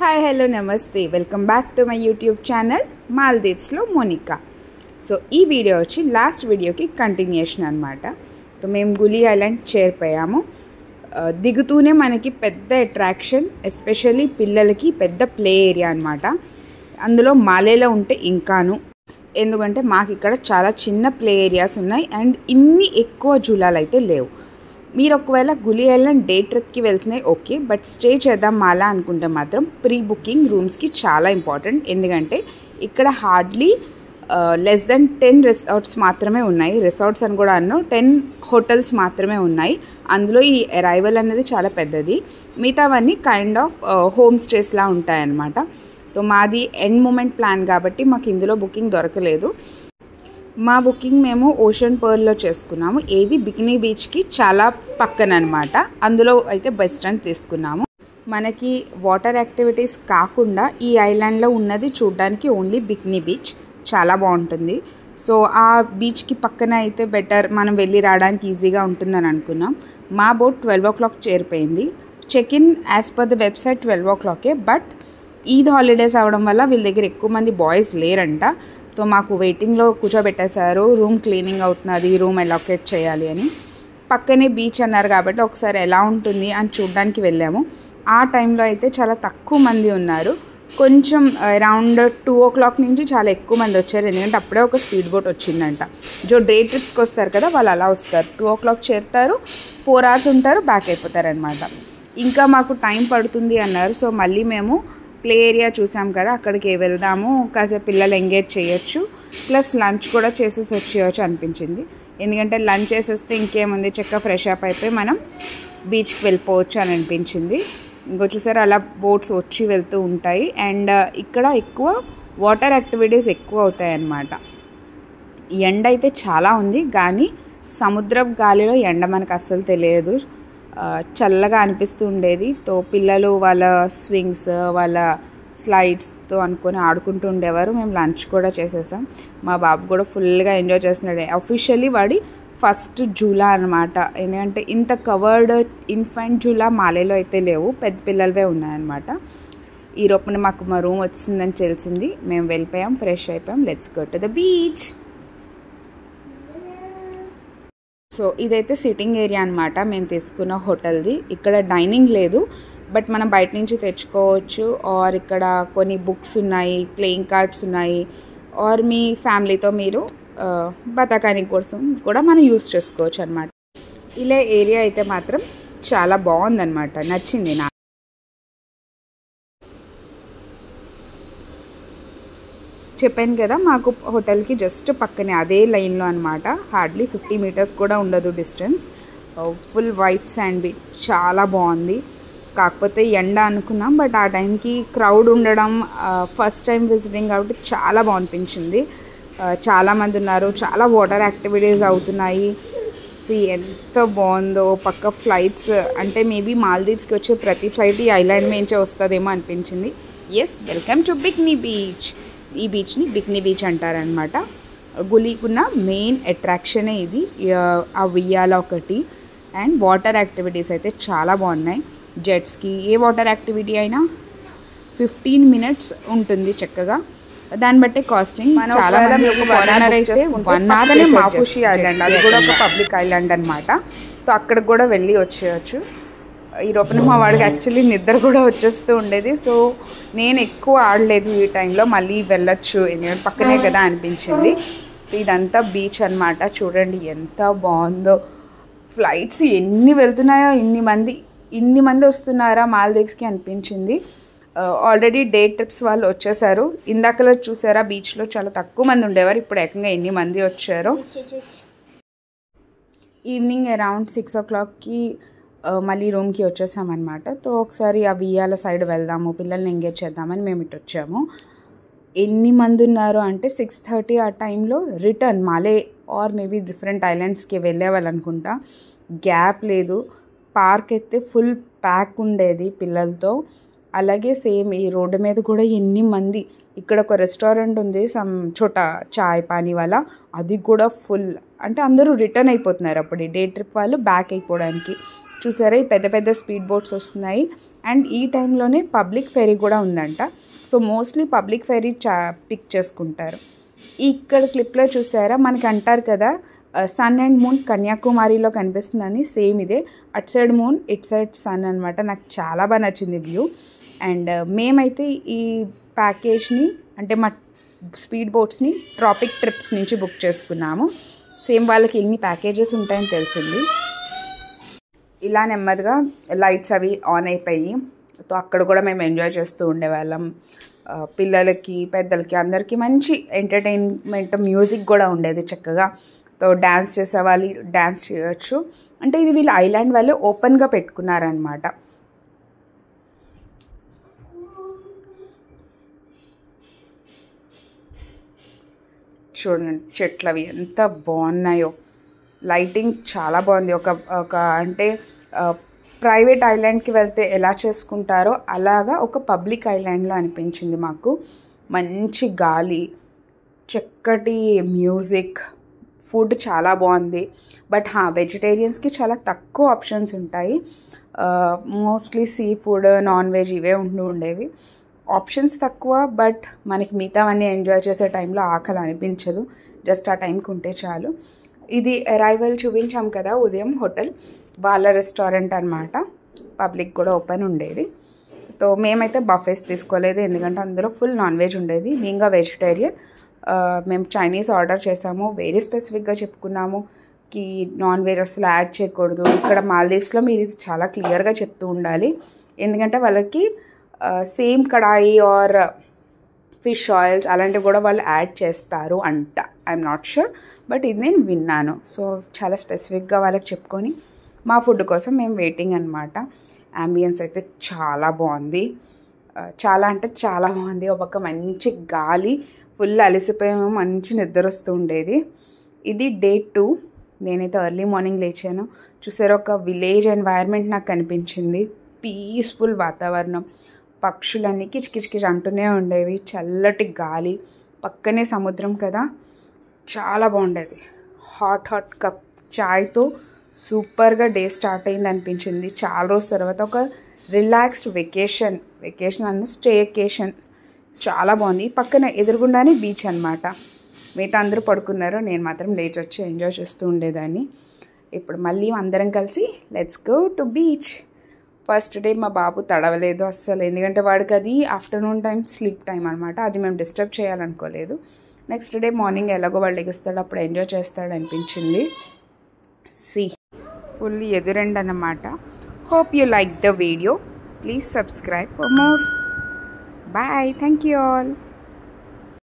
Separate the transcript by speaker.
Speaker 1: Hi hello నమస్తే welcome back to my YouTube channel మాల్దీవ్స్లో Monika. So ఈ వీడియో వచ్చి లాస్ట్ వీడియోకి కంటిన్యూషన్ అనమాట. సో మేము గులీ ఐలాండ్ చేరిపోయాము. దిగుతూనే మనకి పెద్ద అట్రాక్షన్, ఎస్పెషల్లీ పిల్లలకి పెద్ద ప్లే ఏరియా అనమాట. అందులో మాలేలో ఉంటే ఇంకాను, ఎందుకంటే మాకు ఇక్కడ చాలా చిన్న ప్లే ఏరియాస్ ఉన్నాయి అండ్ ఇన్ని ఎక్కువ జూలాలు అయితే లేవు. మీరు ఒకవేళ గులీ ఐలాండ్ డే ట్రిప్కి వెళ్తున్నాయి ఓకే, బట్ స్టే చేద్దాం మాలా అనుకుంటే మాత్రం ప్రీ బుకింగ్ రూమ్స్కి చాలా ఇంపార్టెంట్. ఎందుకంటే ఇక్కడ హార్డ్లీ లెస్ దెన్ 10 రిసార్ట్స్ మాత్రమే ఉన్నాయి. రిసార్ట్స్ అని కూడా అన్నో 10 హోటల్స్ మాత్రమే ఉన్నాయి. అందులో ఈ అరైవల్ అనేది చాలా పెద్దది, మిగతావన్నీ కైండ్ ఆఫ్ హోమ్ స్టేస్లా ఉంటాయన్నమాట. సో మాది ఎండ్ మూమెంట్ ప్లాన్ కాబట్టి మాకు ఇందులో బుకింగ్ దొరకలేదు. మా బుకింగ్ మేము ఓషన్ పర్ల్లో చేసుకున్నాము. ఏది బికినీ బీచ్కి చాలా పక్కన అనమాట. అందులో అయితే బెస్ట్ అని తీసుకున్నాము. మనకి వాటర్ యాక్టివిటీస్ కాకుండా ఈ ఐలాండ్లో ఉన్నది చూడడానికి ఓన్లీ బికినీ బీచ్, చాలా బాగుంటుంది. సో ఆ బీచ్కి పక్కన అయితే బెటర్, మనం వెళ్ళి రావడానికి ఈజీగా ఉంటుందని అనుకున్నాం. మా బోట్ 12 o'clock చేరిపోయింది. Check in as per the website 12 o'clock, but Eid holidays అవ్వడం వల్ల వీళ్ళ దగ్గర ఎక్కువ మంది బాయ్స్ లేరంట. సో మాకు వెయిటింగ్లో కూర్చోబెట్టేశారు. రూమ్ క్లీనింగ్ అవుతున్నది, రూమ్ అలొకేట్ చేయాలి అని. పక్కనే బీచ్ అన్నారు కాబట్టి ఒకసారి ఎలా ఉంటుంది అని చూడడానికి వెళ్ళాము. ఆ టైంలో అయితే చాలా తక్కువ మంది ఉన్నారు. కొంచెం అరౌండ్ 2 o'clock నుంచి చాలా ఎక్కువ మంది వచ్చారు. ఎందుకంటే అప్పుడే ఒక స్పీడ్ బోట్ వచ్చిందంట. డే ట్రిప్స్కి వస్తారు కదా, వాళ్ళు అలా వస్తారు. 2 o'clock చేరుతారు, 4 hours ఉంటారు, బ్యాక్ అయిపోతారు అనమాట. ఇంకా మాకు టైం పడుతుంది అన్నారు. సో మళ్ళీ మేము ప్లే ఏరియా చూసాం కదా, అక్కడికి వెళ్దాము, కాసేపు పిల్లలు ఎంగేజ్ చేయొచ్చు, ప్లస్ లంచ్ కూడా చేసేసి వచ్చేయచ్చు అనిపించింది. ఎందుకంటే లంచ్ చేసేస్తే ఇంకేముంది, చక్కగా ఫ్రెష్ అప్ అయిపోయి మనం బీచ్కి వెళ్ళిపోవచ్చు అని అనిపించింది. ఇంకో చూసారు అలా బోట్స్ వచ్చి వెళ్తూ ఉంటాయి. అండ్ ఇక్కడ ఎక్కువ వాటర్ యాక్టివిటీస్ ఎక్కువ అవుతాయి అన్నమాట. ఎండ అయితే చాలా ఉంది, కానీ సముద్రపు గాలిలో ఎండ మనకు అస్సలు తెలియదు. చల్లగా అనిపిస్తూ ఉండేది. తో పిల్లలు వాళ్ళ స్వింగ్స్, వాళ్ళ స్లైడ్స్తో అనుకొని ఆడుకుంటూ ఉండేవారు. మేము లంచ్ కూడా చేసేసాం. మా బాబు కూడా ఫుల్గా ఎంజాయ్ చేస్తున్నాడు. అఫీషియల్లీ వాడి ఫస్ట్ జూలా అనమాట. ఎందుకంటే ఇంత కవర్డ్ ఇన్ఫెంట్ జూలా మాలేలో అయితే లేవు, పెద్ద పిల్లలవే ఉన్నాయన్నమాట. ఈ రూపంలో మాకు మా రూమ్ వచ్చిందని తెలిసింది. మేము వెళ్ళిపోయాం, ఫ్రెష్ అయిపోయాం. Let's go to the beach. So ఇదైతే సిట్టింగ్ ఏరియా అనమాట మేము తీసుకున్న హోటల్ది. ఇక్కడ డైనింగ్ లేదు, బట్ మనం బయట నుంచి తెచ్చుకోవచ్చు. ఆర్ ఇక్కడ కొన్ని బుక్స్ ఉన్నాయి, ప్లేయింగ్ కార్డ్స్ ఉన్నాయి, ఆర్ మీ ఫ్యామిలీతో మీరు బతకాని కోసం కూడా మనం యూస్ చేసుకోవచ్చు అనమాట. ఇలా ఏరియా అయితే మాత్రం చాలా బాగుందన్నమాట, నచ్చింది నాకు. చెప్పాను కదా, మాకు హోటల్కి జస్ట్ పక్కనే అదే లైన్లో అనమాట. హార్డ్లీ 50 meters కూడా ఉండదు distance. Full white sand beach, చాలా బాగుంది. కాకపోతే ఎండ అనుకున్నాం, బట్ ఆ టైంకి క్రౌడ్ ఉండడం, ఫస్ట్ టైం విజిటింగ్ కాబట్టి చాలా బాగా అనిపించింది. చాలామంది ఉన్నారు, చాలా వాటర్ యాక్టివిటీస్ అవుతున్నాయి. ఎంత బాగుందో. పక్క ఫ్లైట్స్ అంటే మేబీ మాల్దీవ్స్కి వచ్చే ప్రతి ఫ్లైట్ ఈ ఐలాండ్ నుంచే వస్తుందేమో అనిపించింది. Yes, welcome to bikini beach. ఈ బీచ్ని బికినీ బీచ్ అంటారనమాట. గులీకున్న మెయిన్ అట్రాక్షనే ఇది. ఆ ఉయ్యాల ఒకటి అండ్ వాటర్ యాక్టివిటీస్ అయితే చాలా బాగున్నాయి. జెట్స్కి ఏ వాటర్ యాక్టివిటీ అయినా 15 minutes ఉంటుంది చక్కగా. దాన్ని బట్టే కాస్టింగ్. చాలా మంది ఒక ఫారినర్ అయితే 1 hour మాఫుషి ఐలాండ్, అది కూడా ఒక పబ్లిక్ ఐలాండ్ అనమాట. సో అక్కడికి కూడా వెళ్ళి వచ్చేయచ్చు. ఈ రూపంలో మా వాడికి యాక్చువల్లీ నిద్ర కూడా వచ్చేస్తూ ఉండేది. సో నేను ఎక్కువ ఆడలేదు ఈ టైంలో. మళ్ళీ వెళ్ళొచ్చు ఎందుకంటే పక్కనే కదా అనిపించింది. ఇదంతా బీచ్ అనమాట. చూడండి ఎంత బాగుందో. ఫ్లైట్స్ ఎన్ని వెళ్తున్నాయో, ఇన్ని మంది వస్తున్నారా మాల్దీవ్స్కి అనిపించింది. ఆల్రెడీ డే ట్రిప్స్ వాళ్ళు వచ్చేసారు. ఇందాకలో చూసారా బీచ్లో చాలా తక్కువ మంది ఉండేవారు, ఇప్పుడు ఏకంగా ఎన్ని మంది వచ్చారో. ఈవినింగ్ అరౌండ్ 6 o'clockకి మళ్ళీ రూమ్కి వచ్చేసామన్నమాట. సో ఒకసారి ఆ వియ్యాల సైడ్ వెళ్దాము, పిల్లల్ని ఎంగేజ్ చేద్దామని మేము ఇటు వచ్చాము. ఎన్ని మంది ఉన్నారు అంటే 6:30 ఆ టైంలో రిటర్న్ మాలే ఆర్ మేబీ డిఫరెంట్ ఐలాండ్స్కి వెళ్ళేవాళ్ళు అనుకుంటా. గ్యాప్ లేదు. పార్క్ అయితే ఫుల్ ప్యాక్ ఉండేది పిల్లలతో. అలాగే సేమ్ ఈ రోడ్డు మీద కూడా ఎన్ని మంది. ఇక్కడ ఒక రెస్టారెంట్ ఉంది, సమ్ చోట చాయ్ పానీ వాళ్ళ, అది కూడా ఫుల్. అంటే అందరూ రిటర్న్ అయిపోతున్నారు అప్పుడు డే ట్రిప్ వాళ్ళు బ్యాక్ అయిపోవడానికి. చూసారా ఈ పెద్ద పెద్ద స్పీడ్ బోట్స్ వస్తున్నాయి. అండ్ ఈ టైంలోనే పబ్లిక్ ఫెరీ కూడా ఉందంట. So mostly public ferry pick చేసుకుంటారు. ఇక్కడ క్లిప్లో చూసారా, మనకి అంటారు కదా సన్ అండ్ మూన్ కన్యాకుమారిలో కనిపిస్తుందని, సేమ్ ఇదే. At side moon, it side sun అనమాట. నాకు చాలా బాగా నచ్చింది వ్యూ. అండ్ మేమైతే ఈ ప్యాకేజ్ని అంటే మా స్పీడ్ బోట్స్ని ట్రాపిక్ ట్రిప్స్ నుంచి బుక్ చేసుకున్నాము. సేమ్ వాళ్ళకి ఎన్ని ప్యాకేజెస్ ఉంటాయని తెలిసింది. ఇలా నెమ్మదిగా లైట్స్ అవి ఆన్ అయిపోయి, సో అక్కడ కూడా మేము ఎంజాయ్ చేస్తూ ఉండేవాళ్ళం. పిల్లలకి పెద్దలకి అందరికీ మంచి ఎంటర్టైన్మెంట్, మ్యూజిక్ కూడా ఉండేది చక్కగా. సో డ్యాన్స్ చేసేవాళ్ళు డ్యాన్స్ చేయొచ్చు. అంటే ఇది వీళ్ళు ఐలాండ్ వాళ్ళు ఓపెన్గా పెట్టుకున్నారనమాట. చూడండి చెట్లు అవి ఎంత బాగున్నాయో, లైటింగ్ చాలా బాగుంది. ఒక అంటే ప్రైవేట్ ఐలాండ్కి వెళ్తే ఎలా చేసుకుంటారో అలాగా ఒక పబ్లిక్ ఐలాండ్లో అనిపించింది మాకు. మంచి గాలి, చక్కటి మ్యూజిక్, ఫుడ్ చాలా బాగుంది. బట్ వెజిటేరియన్స్కి చాలా తక్కువ ఆప్షన్స్ ఉంటాయి. Mostly sea food, non veg ఇవే ఉండేవి. ఆప్షన్స్ తక్కువ, బట్ మనకి మిగతావన్నీ ఎంజాయ్ చేసే టైంలో ఆకలి అనిపించదు. జస్ట్ ఆ టైంకి ఉంటే చాలు. ఇది అరైవల్ చూపించాం కదా ఉదయం, హోటల్ వాళ్ళ రెస్టారెంట్ అనమాట. పబ్లిక్ కూడా ఓపెన్ ఉండేది. సో మేమైతే బఫేస్ తీసుకోలేదు, ఎందుకంటే అందులో ఫుల్ నాన్ వెజ్ ఉండేది. మేంగా వెజిటేరియన్. మేము చైనీస్ ఆర్డర్ చేసాము. వెరీ స్పెసిఫిక్గా చెప్పుకున్నాము కి నాన్ వెజ్ అసలు యాడ్ చేయకూడదు. ఇక్కడ మాల్దీవ్స్లో మీరు ఇది చాలా క్లియర్గా చెప్తూ ఉండాలి, ఎందుకంటే వాళ్ళకి same kadai or fish oils అలాంటివి కూడా వాళ్ళు యాడ్ చేస్తారు అంట. ఐఎమ్ నాట్ షూర్, బట్ ఇది నేను విన్నాను. సో చాలా స్పెసిఫిక్గా వాళ్ళకి చెప్పుకొని మా ఫుడ్ కోసం మేము వెయిటింగ్ అనమాట. అంబియన్స్ అయితే చాలా బాగుంది, చాలా అంటే చాలా బాగుంది. ఒక పక్క మంచి గాలి, ఫుల్ అలసిపోయాము, మంచి నిద్ర వస్తూ ఉండేది. ఇది డే 2. నేనైతే ఎర్లీ మార్నింగ్ లేచాను. చూసారు, ఒక విలేజ్ ఎన్వైర్న్మెంట్ నాకు కనిపించింది. పీస్ఫుల్ వాతావరణం, పక్షులన్నీ కిచకిచకిచ అంటూనే ఉండేవి, చల్లటి గాలి, పక్కనే సముద్రం కదా, చాలా బాగుండేది. హాట్ కప్ చాయ్తో సూపర్గా డే స్టార్ట్ అయింది అనిపించింది. చాలా రోజుల తర్వాత ఒక రిలాక్స్డ్ వెకేషన్ అన్న స్టేకేషన్ చాలా బాగుంది. పక్కన ఎదురుగుండానే బీచ్ అనమాట. మిగతా అందరూ పడుకున్నారు, నేను మాత్రం లేచి వచ్చి ఎంజాయ్ చేస్తూ ఉండేదాన్ని. ఇప్పుడు మళ్ళీ అందరం కలిసి let's go to beach. First day మా బాబు తడవలేదు అస్సలు, ఎందుకంటే వాడికి అది ఆఫ్టర్నూన్ టైం స్లీప్ టైం అనమాట. అది మేము డిస్టర్బ్ చేయాలనుకోలేదు. నెక్స్ట్ డే మార్నింగ్ ఎలాగో వాళ్ళు ఎగుస్తాడు, అప్పుడు ఎంజాయ్ చేస్తాడు అనిపించింది. ఫుల్ ఎదురెండ్ అన్నమాట. Hope you like the video. Please subscribe for more. Bye. Thank you all.